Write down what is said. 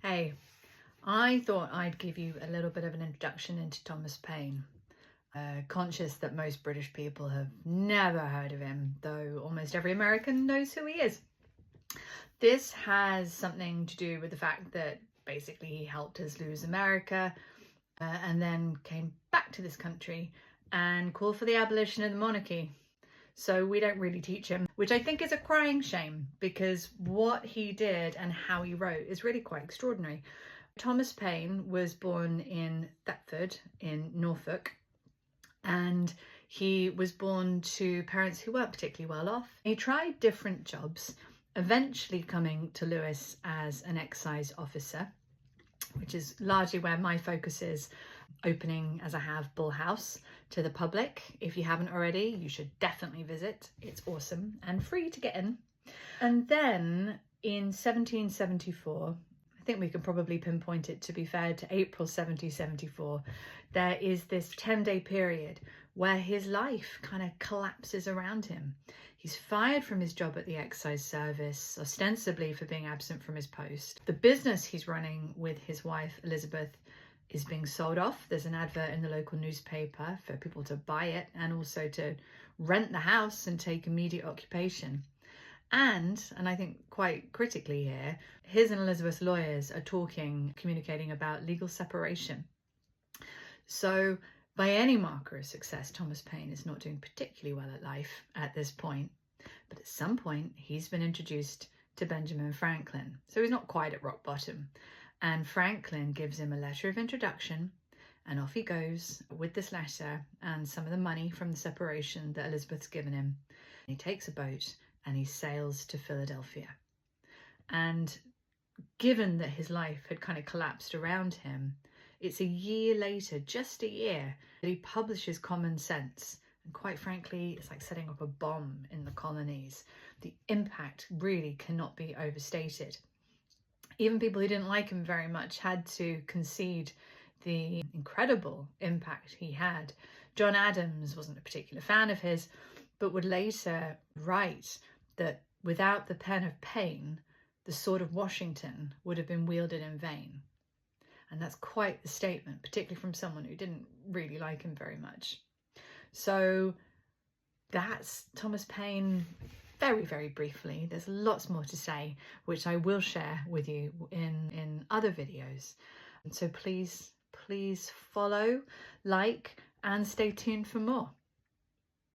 Hey, I thought I'd give you a little bit of an introduction into Thomas Paine. Conscious that most British people have never heard of him, though almost every American knows who he is. This has something to do with the fact that basically he helped us lose America and then came back to this country and called for the abolition of the monarchy. So we don't really teach him, which I think is a crying shame, because what he did and how he wrote is really quite extraordinary. Thomas Paine was born in Thetford in Norfolk, and he was born to parents who weren't particularly well off. He tried different jobs, eventually coming to Lewis as an excise officer, which is largely where my focus is, opening, as I have, Bull House to the public. If you haven't already, you should definitely visit. It's awesome and free to get in. And then in 1774, I think we can probably pinpoint it, to be fair, to April 1774, there is this 10-day period where his life kind of collapses around him. He's fired from his job at the excise service, ostensibly for being absent from his post. The business he's running with his wife, Elizabeth, is being sold off. There's an advert in the local newspaper for people to buy it and also to rent the house and take immediate occupation. And I think quite critically here, his and Elizabeth's lawyers are communicating about legal separation. So by any marker of success, Thomas Paine is not doing particularly well at life at this point. But at some point, he's been introduced to Benjamin Franklin. So he's not quite at rock bottom. And Franklin gives him a letter of introduction, and off he goes with this letter and some of the money from the separation that Elizabeth's given him. He takes a boat and he sails to Philadelphia. And given that his life had kind of collapsed around him, it's a year later, just a year, that he publishes Common Sense. And quite frankly, it's like setting up a bomb in the colonies. The impact really cannot be overstated. Even people who didn't like him very much had to concede the incredible impact he had. John Adams wasn't a particular fan of his, but would later write that without the pen of Paine, the sword of Washington would have been wielded in vain. And that's quite the statement, particularly from someone who didn't really like him very much. So that's Thomas Paine. Very, very briefly. There's lots more to say, which I will share with you in other videos. And so please follow, like, and stay tuned for more.